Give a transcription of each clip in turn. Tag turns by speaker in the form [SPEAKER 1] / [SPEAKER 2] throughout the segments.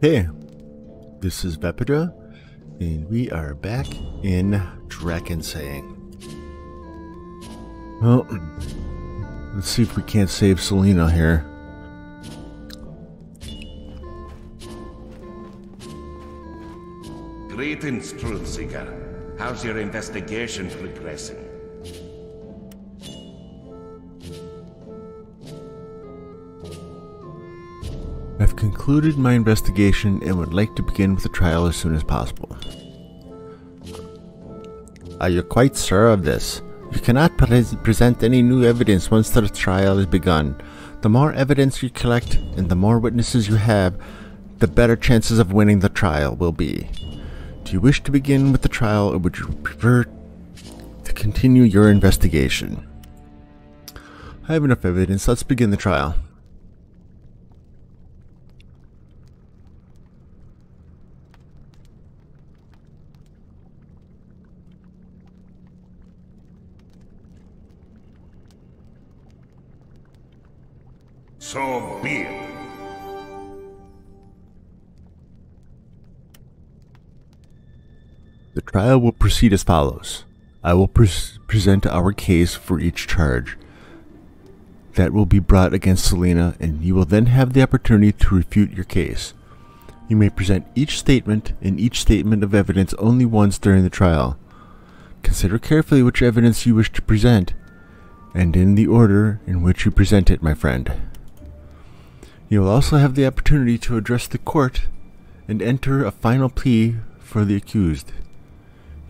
[SPEAKER 1] Hey, this is Vepida, and we are back in Drakensang. Well, let's see if we can't save Selena here.
[SPEAKER 2] Greetings, Truth Seeker. How's your investigation progressing?
[SPEAKER 1] I've concluded my investigation and would like to begin with the trial as soon as possible. Are you quite sure of this? You cannot present any new evidence once the trial is begun. The more evidence you collect and the more witnesses you have, the better chances of winning the trial will be. Do you wish to begin with the trial, or would you prefer to continue your investigation? I have enough evidence. Let's begin the trial.
[SPEAKER 2] So be it.
[SPEAKER 1] The trial will proceed as follows. I will present our case for each charge that will be brought against Selena, and you will then have the opportunity to refute your case. You may present each statement and each statement of evidence only once during the trial. Consider carefully which evidence you wish to present, and in the order in which you present it, my friend. You will also have the opportunity to address the court and enter a final plea for the accused.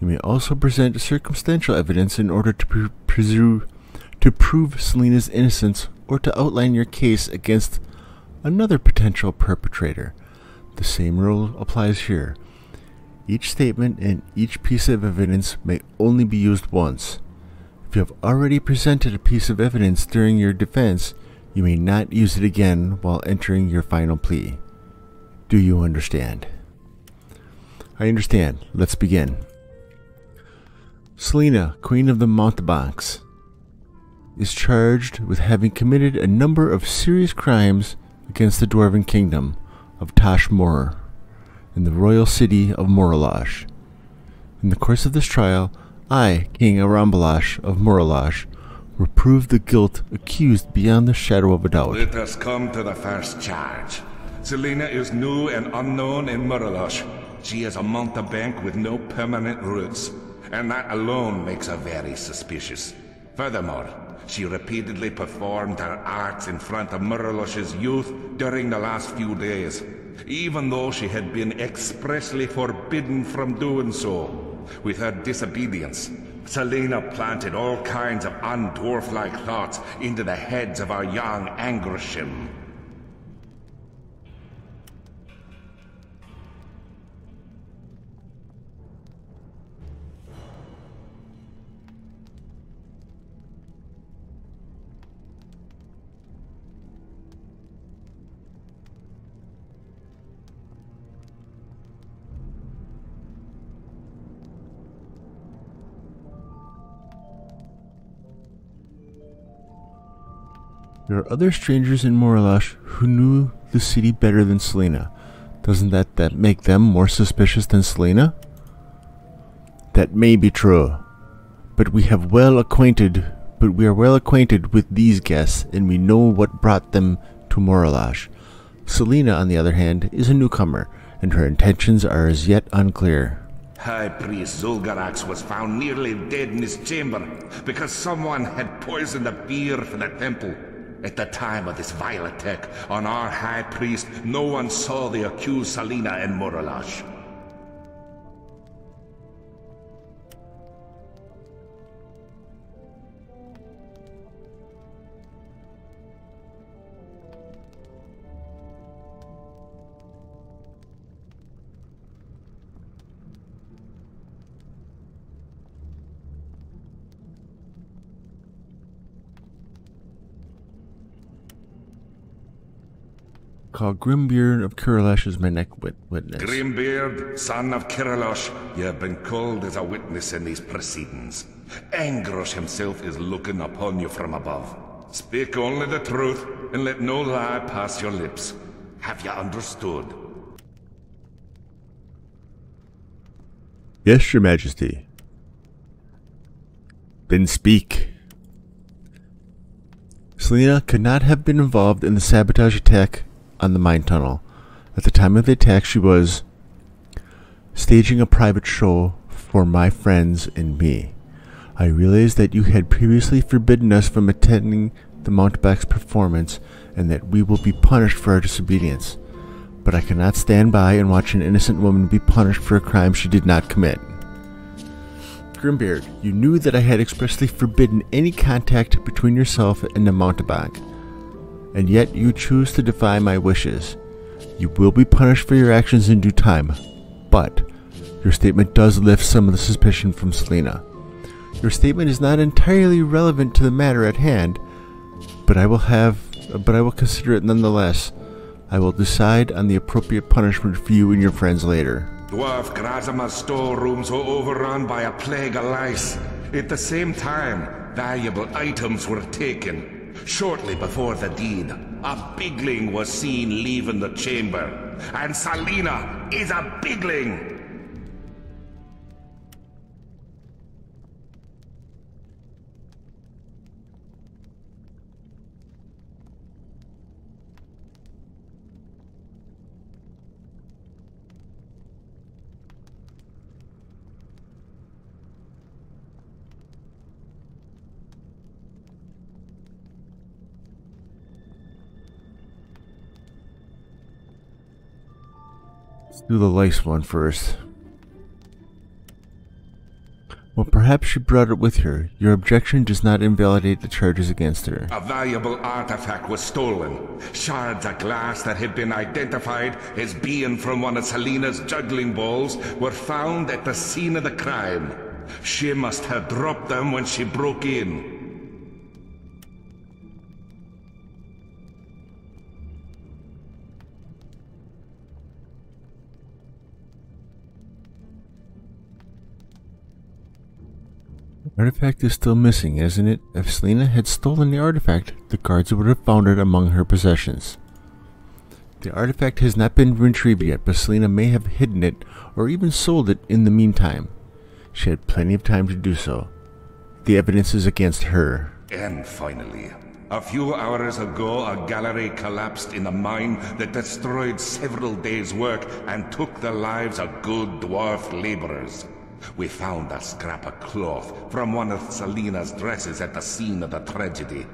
[SPEAKER 1] You may also present circumstantial evidence in order to prove Selena's innocence or to outline your case against another potential perpetrator. The same rule applies here. Each statement and each piece of evidence may only be used once. If you have already presented a piece of evidence during your defense, you may not use it again while entering your final plea. Do you understand? I understand. Let's begin. Selena, Queen of the Mountebanks, is charged with having committed a number of serious crimes against the Dwarven Kingdom of Tashmor in the royal city of Morolash. In the course of this trial, I, King Arambalash of Morolash, will prove the guilt accused beyond the shadow of a doubt.
[SPEAKER 2] Let us come to the first charge. Selena is new and unknown in Morolash. She is a mountebank with no permanent roots, and that alone makes her very suspicious. Furthermore, she repeatedly performed her arts in front of Morolash's youth during the last few days, even though she had been expressly forbidden from doing so. With her disobedience, Selena planted all kinds of undwarf-like thoughts into the heads of our young Angrishim.
[SPEAKER 1] There are other strangers in Morolash who knew the city better than Selena. Doesn't that make them more suspicious than Selena? That may be true, but we are well acquainted with these guests, and we know what brought them to Morolash. Selena, on the other hand, is a newcomer, and her intentions are as yet unclear.
[SPEAKER 2] High Priest Zul'Garax was found nearly dead in his chamber because someone had poisoned the beer for the temple. At the time of this vile attack on our High Priest, no one saw the accused Selena in Morolash.
[SPEAKER 1] Call Grimbeard of Kirlash as my next witness.
[SPEAKER 2] Grimbeard, son of Kiralosh, you have been called as a witness in these proceedings. Angrosh himself is looking upon you from above. Speak only the truth, and let no lie pass your lips. Have you understood?
[SPEAKER 1] Yes, Your Majesty. Then speak. Selena could not have been involved in the sabotage attack on the mine tunnel. At the time of the attack, she was staging a private show for my friends and me. I realized that you had previously forbidden us from attending the mountebank's performance and that we will be punished for our disobedience. But I cannot stand by and watch an innocent woman be punished for a crime she did not commit. Grimbeard, you knew that I had expressly forbidden any contact between yourself and the mountebank, and yet you choose to defy my wishes. You will be punished for your actions in due time, but your statement does lift some of the suspicion from Selena. Your statement is not entirely relevant to the matter at hand, but I will consider it nonetheless. I will decide on the appropriate punishment for you and your friends later.
[SPEAKER 2] Dwarf Grazima's storerooms were overrun by a plague of lice. At the same time, valuable items were taken. Shortly before the deed, a bigling was seen leaving the chamber. And Selena is a bigling!
[SPEAKER 1] Let's do the lice one first. Well, perhaps she brought it with her. Your objection does not invalidate the charges against her.
[SPEAKER 2] A valuable artifact was stolen. Shards of glass that had been identified as being from one of Selena's juggling balls were found at the scene of the crime. She must have dropped them when she broke in.
[SPEAKER 1] Artifact is still missing, isn't it? If Selena had stolen the artifact, the guards would have found it among her possessions. The artifact has not been retrieved yet, but Selena may have hidden it or even sold it in the meantime. She had plenty of time to do so. The evidence is against her.
[SPEAKER 2] And finally, a few hours ago, a gallery collapsed in a mine that destroyed several days' work and took the lives of good dwarf laborers. We found a scrap of cloth from one of Selena's dresses at the scene of the tragedy.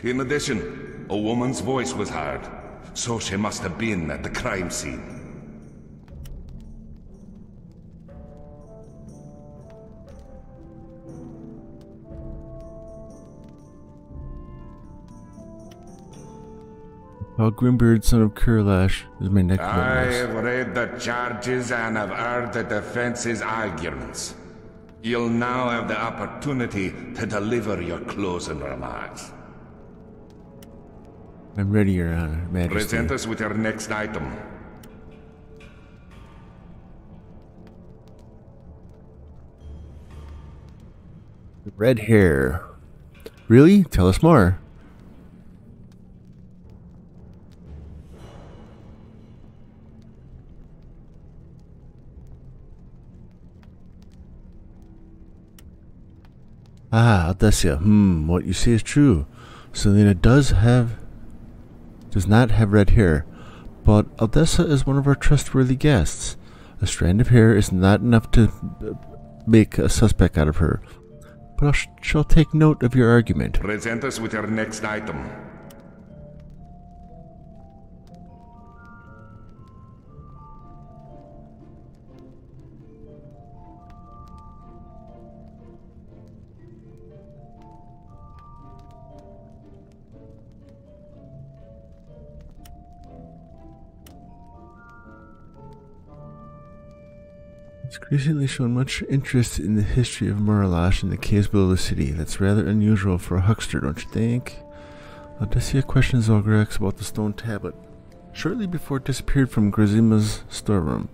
[SPEAKER 2] In addition, a woman's voice was heard, so she must have been at the crime scene.
[SPEAKER 1] Grimbeard, son of Kurlash, is my next
[SPEAKER 2] I
[SPEAKER 1] witness.
[SPEAKER 2] have read the charges and have heard the defense's arguments. You'll now have the opportunity to deliver your closing remarks.
[SPEAKER 1] I'm ready, Your Honor, Majesty.
[SPEAKER 2] Present us with your next item.
[SPEAKER 1] Red hair. Really? Tell us more. Ah, Aldesia. What you say is true. Selena does not have red hair, but Aldessa is one of our trustworthy guests. A strand of hair is not enough to make a suspect out of her, but I shall take note of your argument.
[SPEAKER 2] Present us with your next item.
[SPEAKER 1] It's recently shown much interest in the history of Muralash and the caves below the city. That's rather unusual for a huckster, don't you think? Odysseus questioned Zograx about the stone tablet shortly before it disappeared from Grazima's storeroom.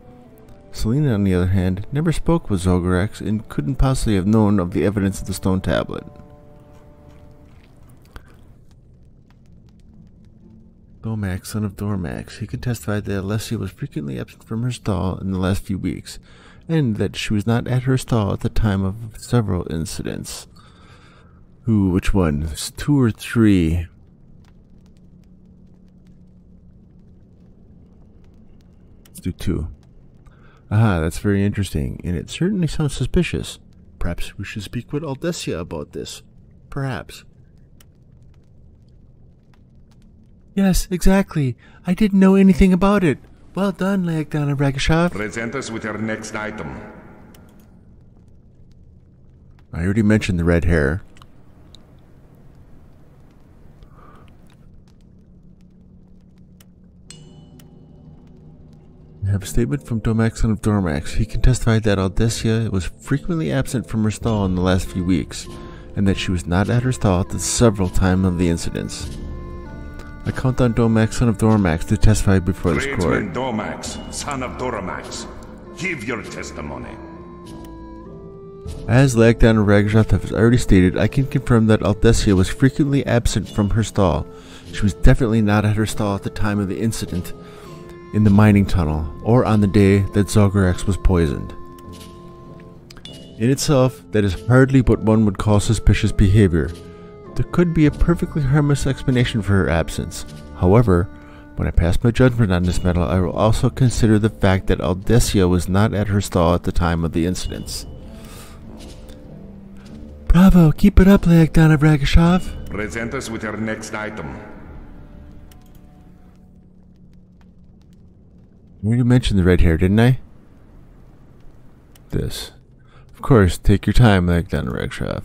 [SPEAKER 1] Selena, on the other hand, never spoke with Zograx and couldn't possibly have known of the evidence of the stone tablet. Domax, son of Dormax, he can testify that Alessia was frequently absent from her stall in the last few weeks, and that she was not at her stall at the time of several incidents. Ooh, which one? There's 2 or 3. Let's do 2. Aha, that's very interesting, and it certainly sounds suspicious. Perhaps we should speak with Aldesia about this. Perhaps. Yes, exactly. I didn't know anything about it. Well done, Leagdana Ragashov.
[SPEAKER 2] Present us with your next item.
[SPEAKER 1] I already mentioned the red hair. I have a statement from Domax, son of Dormax. He can testify that Aldesia was frequently absent from her stall in the last few weeks, and that she was not at her stall at the several times of the incidents. I count on Domax, son of Dormax, to testify before this court.
[SPEAKER 2] Tradesman Domax, son of Dormax, give your testimony.
[SPEAKER 1] As Leagdana Ragashov has already stated, I can confirm that Aldesia was frequently absent from her stall. She was definitely not at her stall at the time of the incident in the mining tunnel, or on the day that Zolgarax was poisoned. In itself, that is hardly what one would call suspicious behavior. There could be a perfectly harmless explanation for her absence. However, when I pass my judgment on this matter, I will also consider the fact that Aldesia was not at her stall at the time of the incidents. Bravo! Keep it up, Leagdana Ragashov!
[SPEAKER 2] Present us with your next item.
[SPEAKER 1] I already mentioned the red hair, didn't I? This. Of course, take your time, Leagdana Ragashov.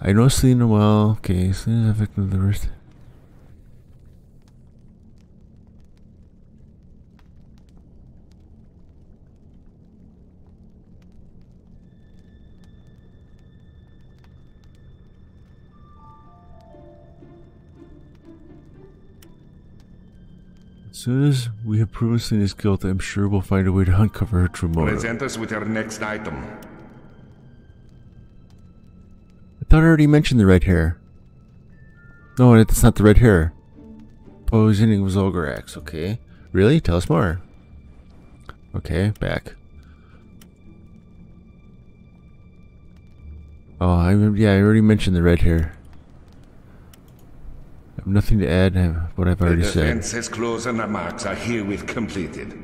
[SPEAKER 1] I know Selena well. Okay, Selena's a victim of the worst. As soon as we have proven Selena's guilt, I'm sure we'll find a way to uncover her true motive.
[SPEAKER 2] Present us with your next item.
[SPEAKER 1] I thought I already mentioned the red hair. No, it's not the red hair. Poisoning was Zolgarax, okay. Really? Tell us more. Okay, back. Oh, I already mentioned the red hair. I have nothing to add to what I've already said.
[SPEAKER 2] The defense is closed and the marks are herewith completed.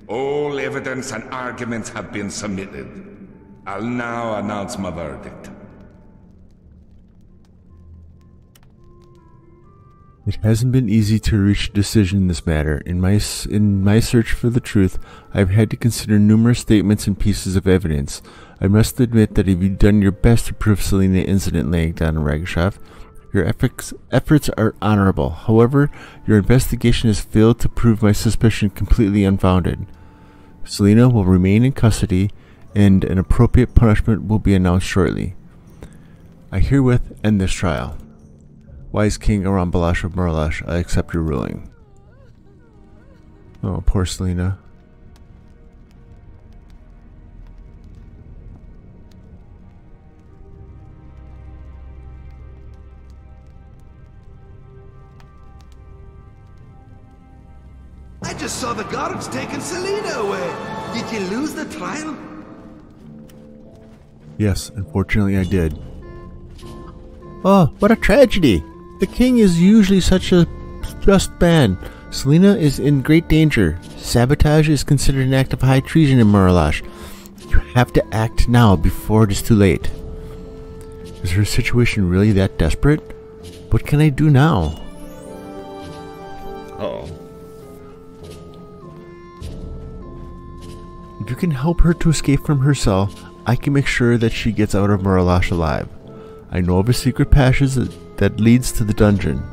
[SPEAKER 2] All evidence and arguments have been submitted. I'll now announce my verdict.
[SPEAKER 1] It hasn't been easy to reach a decision in this matter. In my search for the truth, I've had to consider numerous statements and pieces of evidence. I must admit that if you've done your best to prove Selena incident Leagdana Ragashov, your efforts are honorable. However, your investigation has failed to prove my suspicion completely unfounded. Selena will remain in custody, and an appropriate punishment will be announced shortly. I herewith end this trial. Wise King Arambalash of Muralash, I accept your ruling. Oh, poor Selena.
[SPEAKER 3] I just saw the guards taking Selena away. Did you lose the trial?
[SPEAKER 1] Yes, unfortunately I did. Oh, what a tragedy! The king is usually such a just man. Selena is in great danger. Sabotage is considered an act of high treason in Muralash. You have to act now before it is too late. Is her situation really that desperate? What can I do now? Uh-oh. If you can help her to escape from her cell, I can make sure that she gets out of Muralash alive. I know of a secret passage that leads to the dungeon.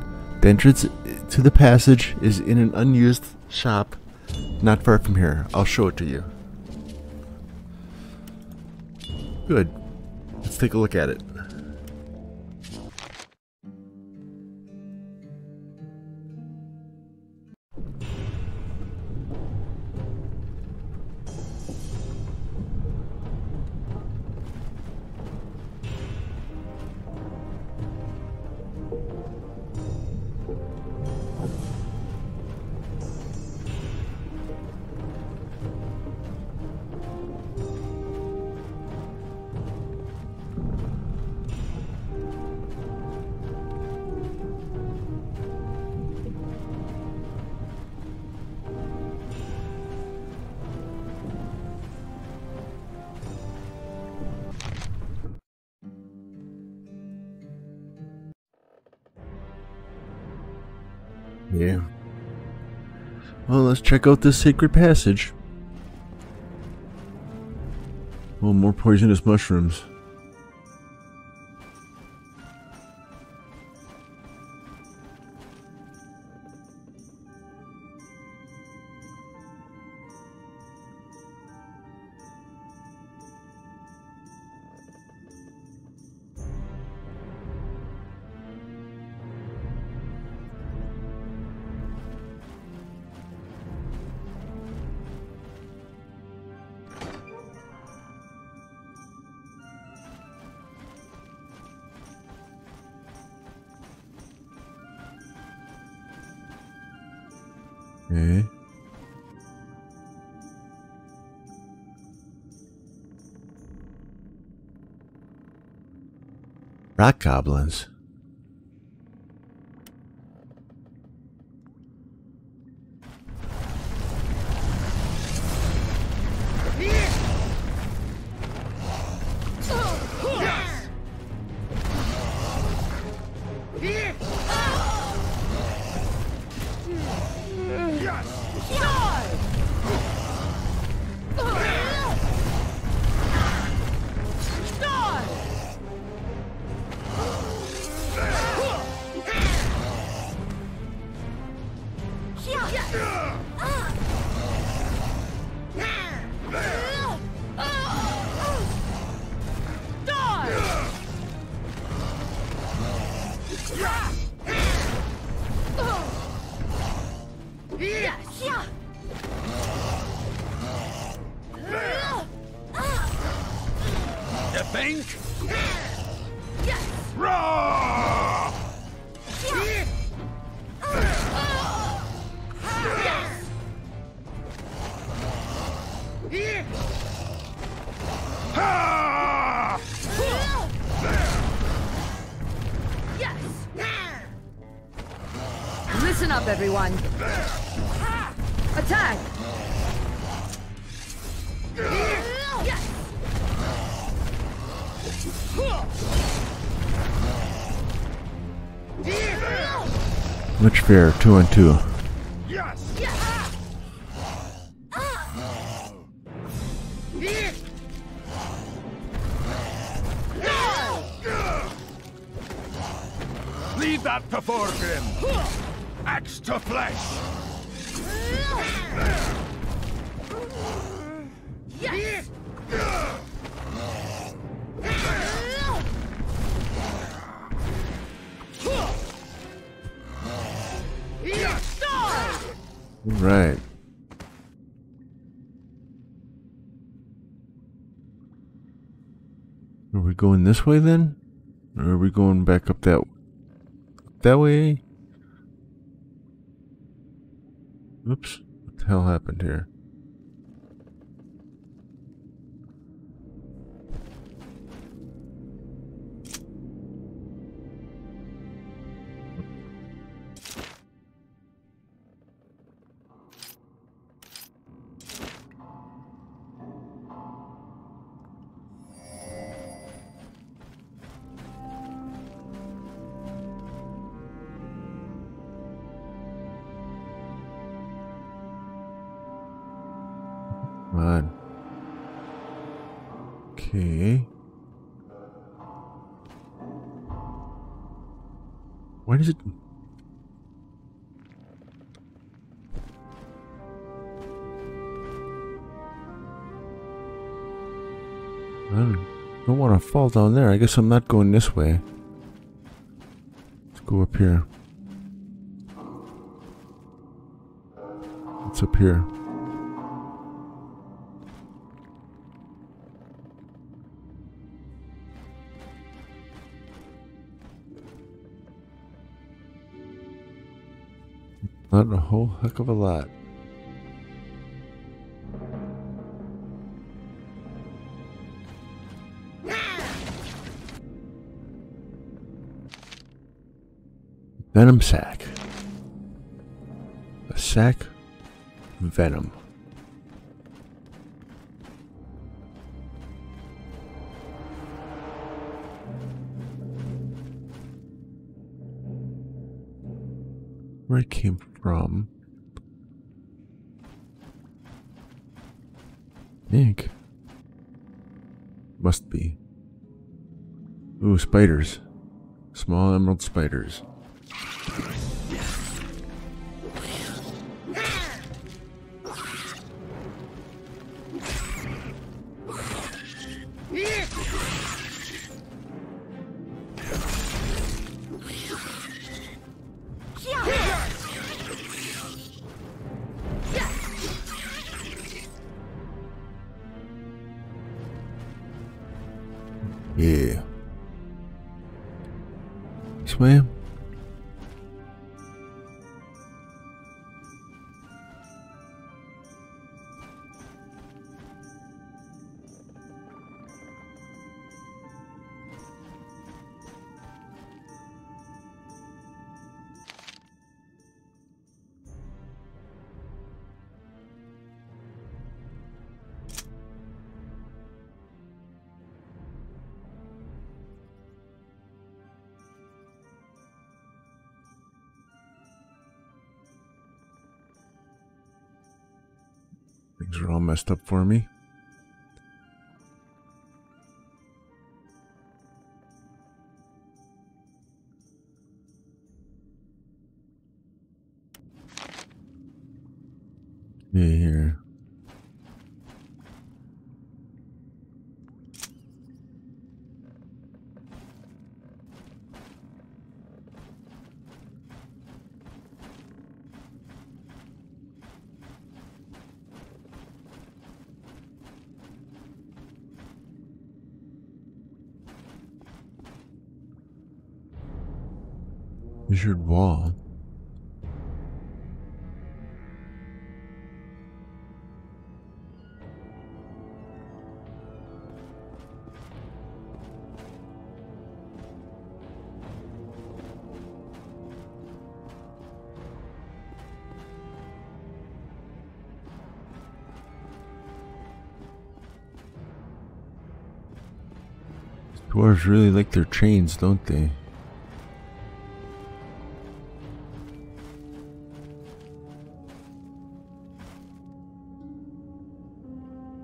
[SPEAKER 1] The entrance to the passage is in an unused shop not far from here. I'll show it to you. Good. Let's take a look at it. Yeah. Well, let's check out this sacred passage. Oh, more poisonous mushrooms. Okay. Rock goblins.
[SPEAKER 4] You think? Roar! Ha!
[SPEAKER 5] Listen up, everyone. Attack!
[SPEAKER 1] Much fair, 2 on 2.
[SPEAKER 4] Yes! Leave that to Thorgrim! Axe to flesh!
[SPEAKER 5] Yes!
[SPEAKER 1] Right. Are we going this way then? Or are we going back up that way? Oops. What the hell happened here? Come on. Okay. Why does it... I don't want to fall down there. I guess I'm not going this way. Let's go up here. What's up here? Not a whole heck of a lot. Venom sac. A sac of venom. where I came from. I think. Must be. Ooh, spiders. Small emerald spiders. Yeah. This way? Things are all messed up for me. Yeah, here. Measured wall. Dwarves really like their chains, don't they?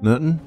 [SPEAKER 1] Nothing?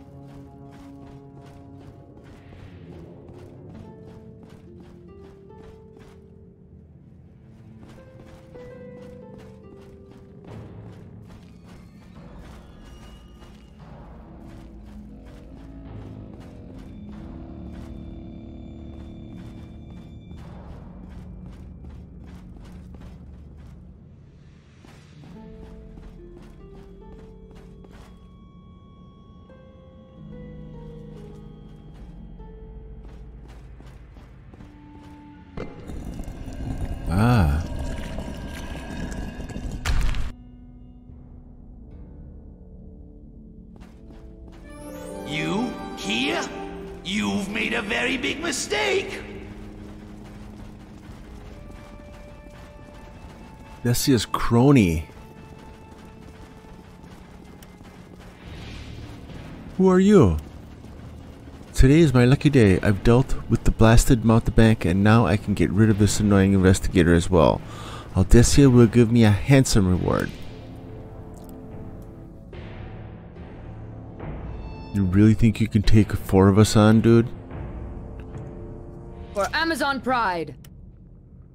[SPEAKER 1] Ah.
[SPEAKER 3] You here? You've made a very big mistake.
[SPEAKER 1] Desia's crony. Who are you? Today is my lucky day. I've dealt with the blasted mountebank and now I can get rid of this annoying investigator as well. Aldesia will give me a handsome reward. You really think you can take 4 of us on, dude?
[SPEAKER 5] For Amazon Pride.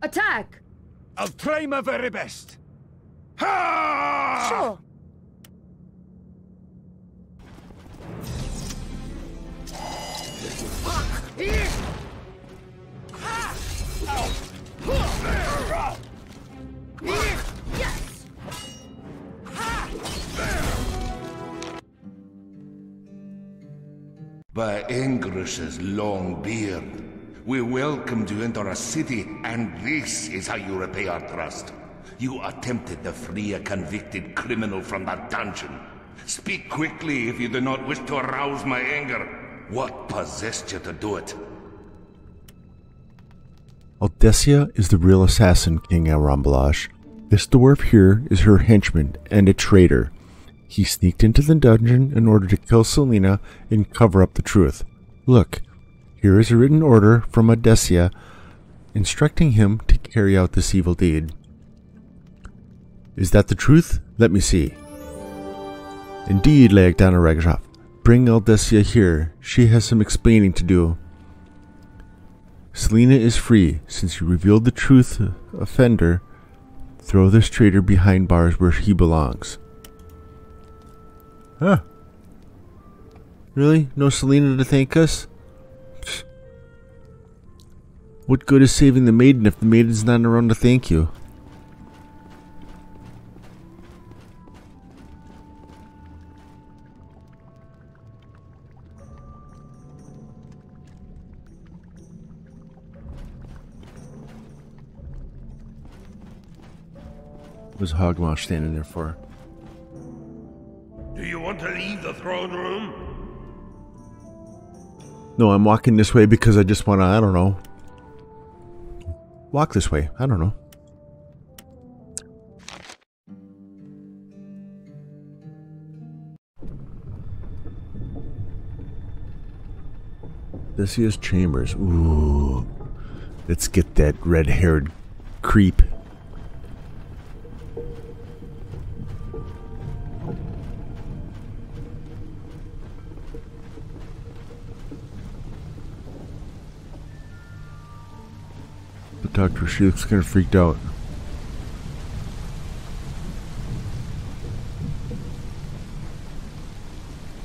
[SPEAKER 5] Attack!
[SPEAKER 4] I'll try my very best. Ha!
[SPEAKER 5] Sure. Yes!
[SPEAKER 2] By Engrish's long beard, we welcomed you into our city, and this is how you repay our trust. You attempted to free a convicted criminal from that dungeon. Speak quickly if you do not wish to arouse my anger. What possessed you to do it?
[SPEAKER 1] Aldesia is the real assassin, King Arambalash. This dwarf here is her henchman and a traitor. He sneaked into the dungeon in order to kill Selena and cover up the truth. Look, here is a written order from Aldesia instructing him to carry out this evil deed. Is that the truth? Let me see. Indeed, Leagdana Ragashov. Bring Aldessia here. She has some explaining to do. Selena is free. Since you revealed the truth, offender, throw this traitor behind bars where he belongs. Huh. Really? No Selena to thank us? Pfft. What good is saving the maiden if the maiden's not around to thank you? What was Hogmash standing there for?
[SPEAKER 4] Do you want to leave the throne room?
[SPEAKER 1] No, I'm walking this way because I just want to, I don't know. Walk this way. I don't know. Aldessia's chambers. Ooh. Let's get that red-haired creep. But Doctor, she looks kind of freaked out.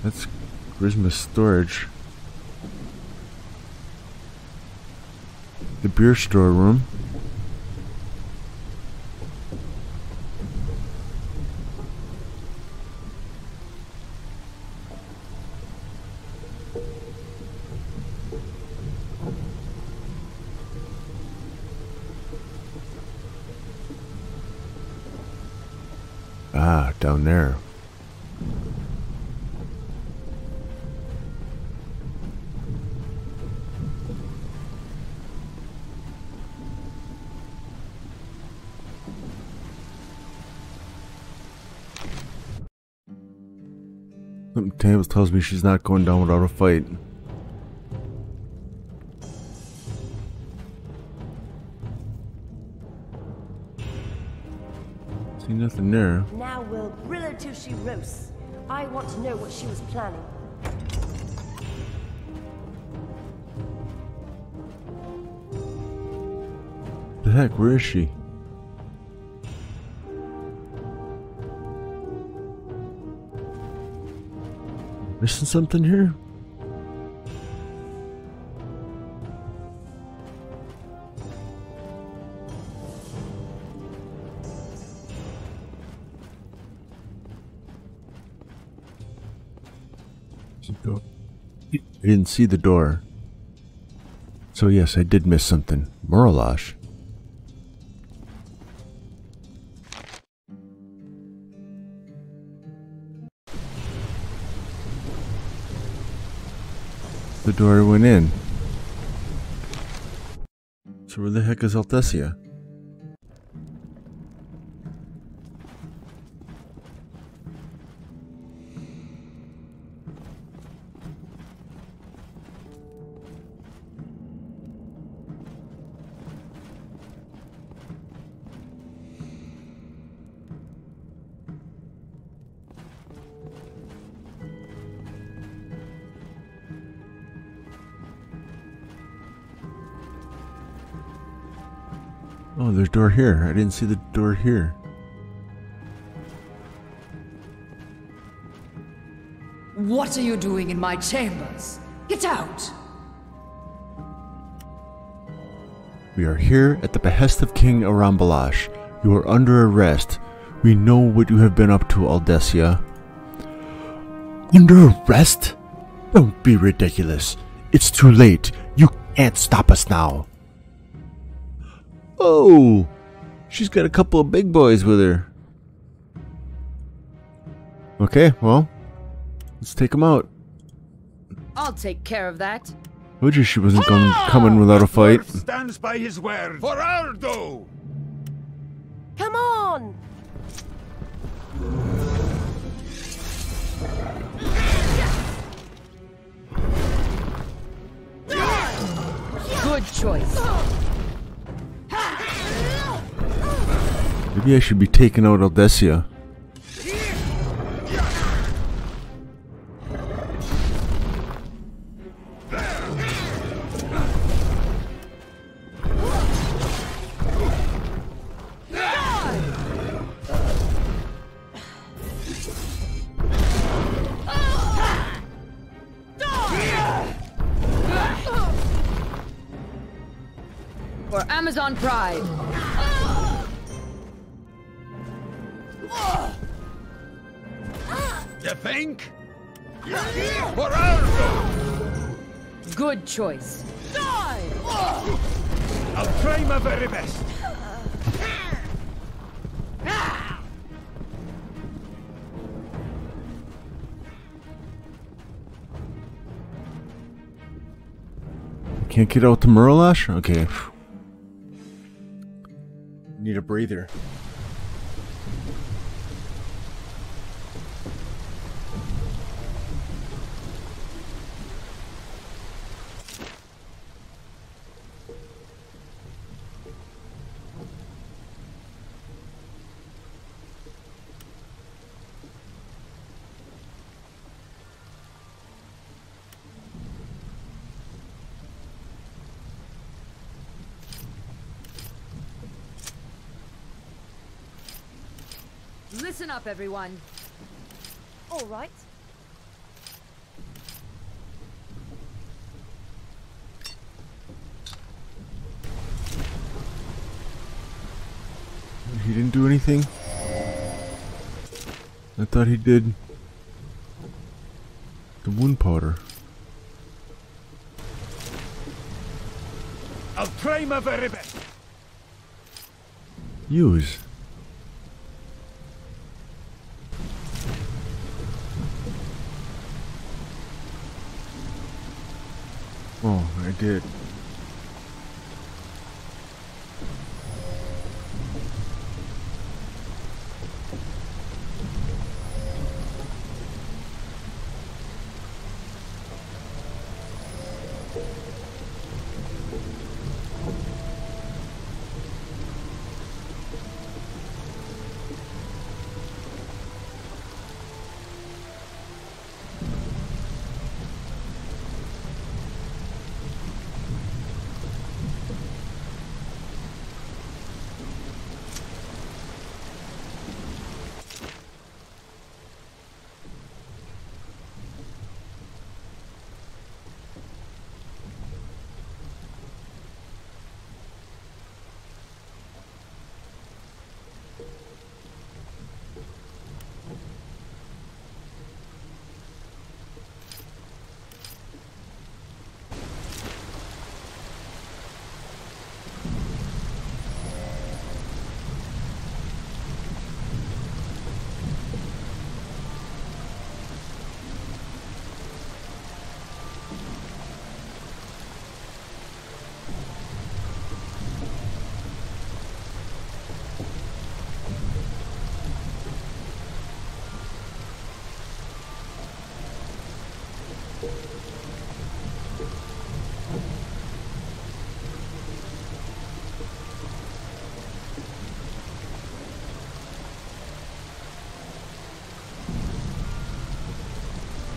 [SPEAKER 1] That's Charisma's storage. The beer storeroom. Ah, down there. Something tells me she's not going down without a fight. See nothing there.
[SPEAKER 6] Now we'll grill her till she roasts. I want to know what she was planning.
[SPEAKER 1] The heck, where is she? Missing something here? I didn't see the door. So yes, I did miss something. Moralash. The door went in. So where the heck is Aldessia? Oh, there's a door here. I didn't see the door here.
[SPEAKER 5] What are you doing in my chambers? Get out!
[SPEAKER 1] We are here at the behest of King Arambalash. You are under arrest. We know what you have been up to, Aldessia. Under arrest? Don't be ridiculous. It's too late. You can't stop us now. Oh! She's got a couple of big boys with her. Okay, well, let's take them out.
[SPEAKER 5] I'll take care of that.
[SPEAKER 1] Told you she wasn't coming without a fight.
[SPEAKER 4] Stands by his word. For Ardo!
[SPEAKER 6] Come on!
[SPEAKER 5] Good choice.
[SPEAKER 1] You're Maybe I should be taking out Odessia.
[SPEAKER 5] For Amazon Pride.
[SPEAKER 4] You think? For Argo!
[SPEAKER 5] Good choice.
[SPEAKER 4] I'll try my very best.
[SPEAKER 1] Can't get out to Muralash? Okay. Need a breather.
[SPEAKER 5] Listen up, everyone.
[SPEAKER 6] All right.
[SPEAKER 1] He didn't do anything? I thought he did the wound powder.
[SPEAKER 4] I'll try my very best.
[SPEAKER 1] Use. Oh, I did.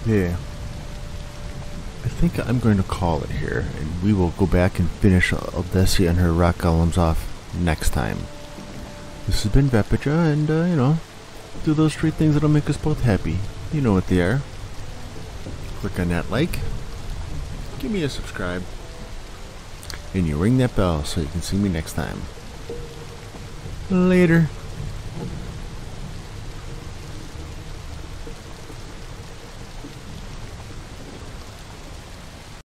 [SPEAKER 1] Yeah. I think I'm going to call it here, and we will go back and finish Odessia and her rock golems off next time. This has been Vepaja, and, do those 3 things that'll make us both happy. You know what they are. Click on that like, give me a subscribe, and you ring that bell so you can see me next time. Later.